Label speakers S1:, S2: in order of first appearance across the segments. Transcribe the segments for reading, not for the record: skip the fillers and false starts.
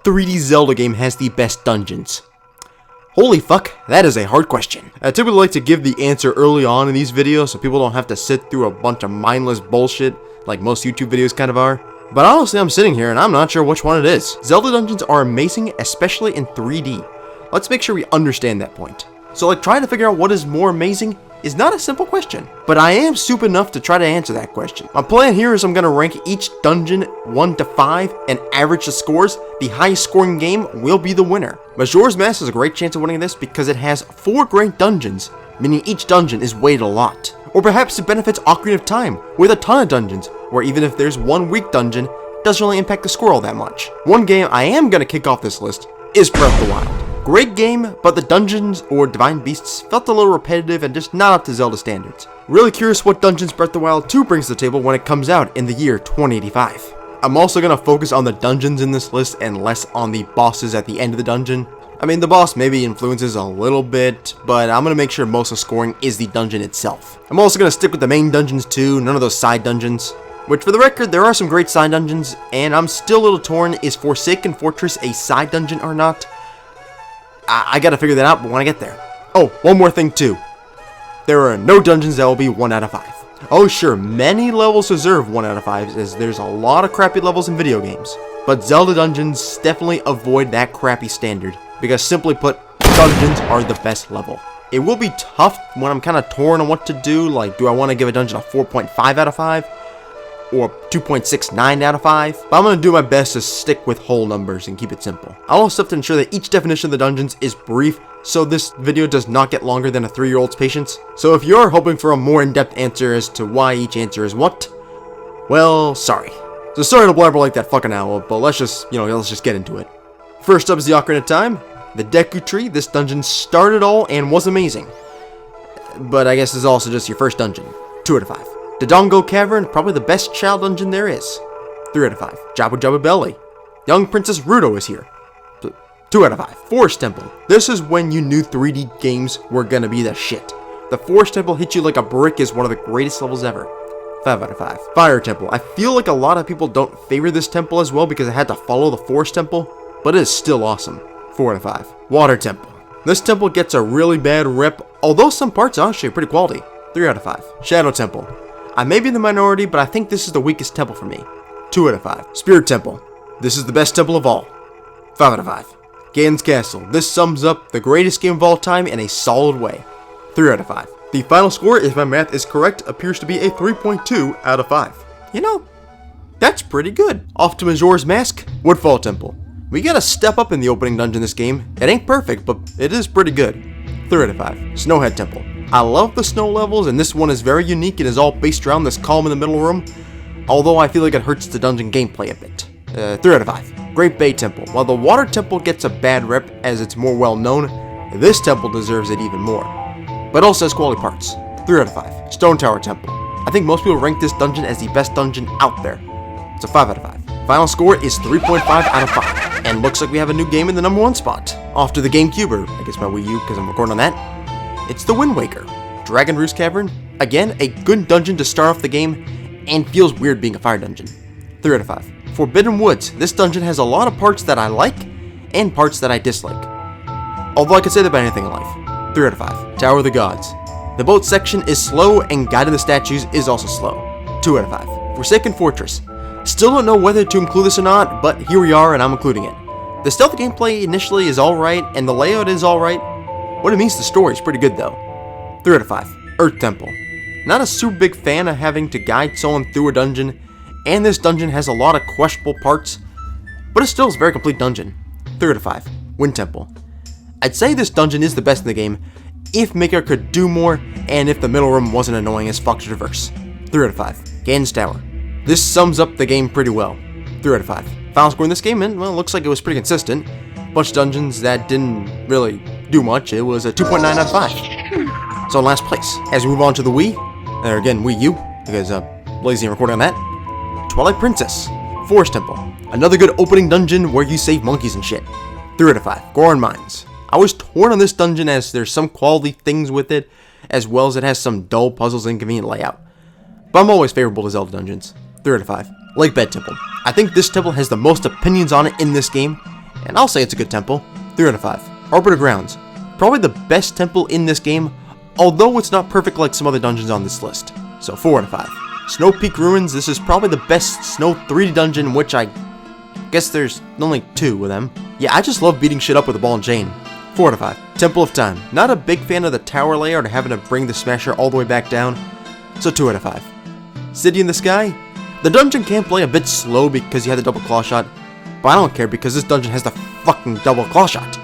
S1: 3D Zelda game has the best dungeons? Holy fuck, that is a hard question. I typically like to give the answer early on in these videos so people don't have to sit through a bunch of mindless bullshit like most YouTube videos kind of are. But honestly, I'm sitting here and I'm not sure which one it is. Zelda dungeons are amazing, especially in 3D. Let's make sure we understand that point. So like trying to figure out what is more amazing is not a simple question, but I am stupid enough to try to answer that question. My plan here is I'm going to rank each dungeon 1 to 5 and average the scores. The highest scoring game will be the winner. Majora's Mask has a great chance of winning this because it has 4 great dungeons, meaning each dungeon is weighted a lot. Or perhaps it benefits Ocarina of Time with a ton of dungeons, where even if there's one weak dungeon, it doesn't really impact the score all that much. One game I am going to kick off this list is Breath of the Wild. Great game, but the dungeons or divine beasts felt a little repetitive and just not up to Zelda standards. Really curious what dungeons Breath of the Wild 2 brings to the table when it comes out in the year 2085. I'm also going to focus on the dungeons in this list and less on the bosses at the end of the dungeon. I mean, the boss maybe influences a little bit, but I'm going to make sure most of the scoring is the dungeon itself. I'm also going to stick with the main dungeons too, none of those side dungeons. Which, for the record, there are some great side dungeons, and I'm still a little torn, is Forsaken Fortress a side dungeon or not? I gotta figure that out, but when I get there. Oh, one more thing too. There are no dungeons that will be 1 out of 5. Oh sure, many levels deserve 1 out of 5, as there's a lot of crappy levels in video games. But Zelda dungeons definitely avoid that crappy standard, because simply put, dungeons are the best level. It will be tough when I'm kind of torn on what to do, like do I want to give a dungeon a 4.5 out of 5? Or 2.69 out of 5, but I'm going to do my best to stick with whole numbers and keep it simple. I also have to ensure that each definition of the dungeons is brief, so this video does not get longer than a 3-year-old's patience. So if you're hoping for a more in-depth answer as to why each answer is what, well, sorry. So sorry to blabber like that fucking owl, but let's just get into it. First up is the Ocarina of Time, the Deku Tree. This dungeon started all and was amazing, but I guess this is also just your first dungeon. 2 out of 5. Dodongo Cavern, probably the best child dungeon there is. 3 out of 5. Jabu Jabu Belly. Young Princess Ruto is here. 2 out of 5. Forest Temple. This is when you knew 3D games were gonna be the shit. The Forest Temple hits you like a brick is one of the greatest levels ever. 5 out of 5. Fire Temple. I feel like a lot of people don't favor this temple as well because it had to follow the Forest Temple, but it is still awesome. 4 out of 5. Water Temple. This temple gets a really bad rep, although some parts are actually pretty quality. 3 out of 5. Shadow Temple. I may be in the minority, but I think this is the weakest temple for me. 2 out of 5. Spirit Temple. This is the best temple of all. 5 out of 5. Ganon's Castle. This sums up the greatest game of all time in a solid way. 3 out of 5. The final score, if my math is correct, appears to be a 3.2 out of 5. You know, that's pretty good. Off to Majora's Mask, Woodfall Temple. We gotta step up in the opening dungeon this game. It ain't perfect, but it is pretty good. 3 out of 5. Snowhead Temple. I love the snow levels, and this one is very unique. It is all based around this column in the middle room, although I feel like it hurts the dungeon gameplay a bit. 3 out of 5. Great Bay Temple. While the Water Temple gets a bad rep as it's more well known, this temple deserves it even more, but also has quality parts. 3 out of 5. Stone Tower Temple. I think most people rank this dungeon as the best dungeon out there. It's a 5 out of 5. Final score is 3.5 out of 5, and looks like we have a new game in the number 1 spot. Off to the GameCube, or I guess my Wii U because I'm recording on that. It's the Wind Waker. Dragon Roost Cavern. Again, a good dungeon to start off the game, and feels weird being a fire dungeon. 3 out of 5. Forbidden Woods. This dungeon has a lot of parts that I like, and parts that I dislike. Although I could say that about anything in life. 3 out of 5. Tower of the Gods. The boat section is slow, and guiding the statues is also slow. 2 out of 5. Forsaken Fortress. Still don't know whether to include this or not, but here we are and I'm including it. The stealth gameplay initially is alright, and the layout is alright. What it means to the story is pretty good though. 3 out of 5. Earth Temple. Not a super big fan of having to guide someone through a dungeon, and this dungeon has a lot of questionable parts, but it still is a very complete dungeon. 3 out of 5. Wind Temple. I'd say this dungeon is the best in the game, if Maker could do more, and if the middle room wasn't annoying as fuck to traverse. 3 out of 5. Ganon's Tower. This sums up the game pretty well. 3 out of 5. Final score in this game, and well, it looks like it was pretty consistent. Bunch of dungeons that didn't really do much. It was a 2.9 out of 5. So in last place, as we move on to the Wii, or again Wii U, because lazy and recording on that. Twilight Princess, Forest Temple. Another good opening dungeon where you save monkeys and shit. 3 out of 5. Goron Mines. I was torn on this dungeon as there's some quality things with it, as well as it has some dull puzzles and inconvenient layout. But I'm always favorable to Zelda dungeons. 3 out of 5. Lake Bed Temple. I think this temple has the most opinions on it in this game, and I'll say it's a good temple. 3 out of 5. Arbiter Grounds. Probably the best temple in this game, although it's not perfect like some other dungeons on this list. So 4 out of 5. Snow Peak Ruins. This is probably the best Snow 3D dungeon, which I guess there's only 2 of them. Yeah, I just love beating shit up with a ball and chain. 4 out of 5. Temple of Time. Not a big fan of the tower layout or having to bring the Smasher all the way back down, so 2 out of 5. City in the Sky. The dungeon can play a bit slow because you have the double claw shot, but I don't care because this dungeon has the fucking double claw shot.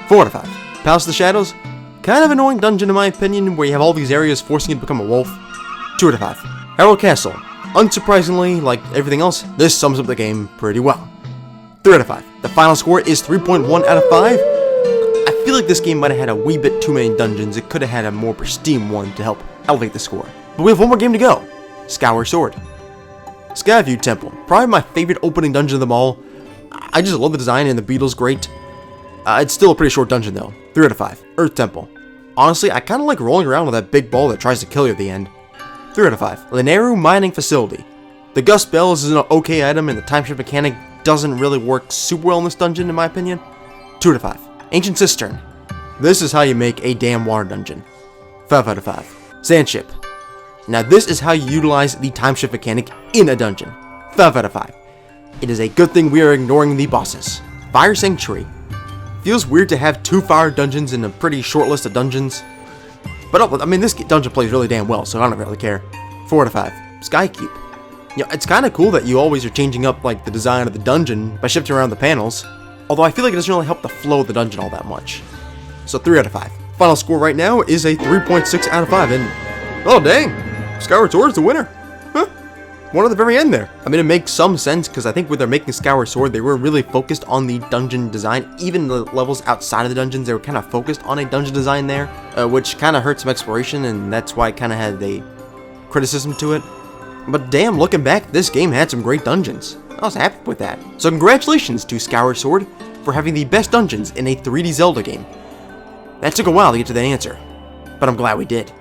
S1: 4 out of 5. Palace of the Shadows. Kind of annoying dungeon in my opinion, where you have all these areas forcing you to become a wolf. 2 out of 5. Harrow Castle. Unsurprisingly, like everything else, this sums up the game pretty well. 3 out of 5. The final score is 3.1 out of 5. I feel like this game might have had a wee bit too many dungeons. It could have had a more pristine one to help elevate the score. But we have one more game to go. Skyward Sword. Skyview Temple. Probably my favorite opening dungeon of them all. I just love the design and the beetle's great. It's still a pretty short dungeon though. 3 out of 5. Earth Temple. Honestly, I kind of like rolling around with that big ball that tries to kill you at the end. 3 out of 5. Linearu Mining Facility. The Gust Bells is an okay item and the time shift mechanic doesn't really work super well in this dungeon in my opinion. 2 out of 5. Ancient Cistern. This is how you make a damn water dungeon. 5 out of 5. Sand Ship. Now this is how you utilize the time shift mechanic in a dungeon. 5 out of 5. It is a good thing we are ignoring the bosses. Fire Sanctuary. Feels weird to have 2 fire dungeons in a pretty short list of dungeons. But I mean, this dungeon plays really damn well, so I don't really care. 4 out of 5. Skykeep. You know, it's kind of cool that you always are changing up like the design of the dungeon by shifting around the panels. Although I feel like it doesn't really help the flow of the dungeon all that much. So 3 out of 5. Final score right now is a 3.6 out of 5, and oh dang, Skyward Sword is the winner. Huh? One at the very end there. I mean, it makes some sense because I think when they're making Skyward Sword, they were really focused on the dungeon design. Even the levels outside of the dungeons, they were kind of focused on a dungeon design there, which kind of hurt some exploration, and that's why it kind of had a criticism to it. But damn, looking back, this game had some great dungeons. I was happy with that. So congratulations to Skyward Sword for having the best dungeons in a 3D Zelda game. That took a while to get to that answer, but I'm glad we did.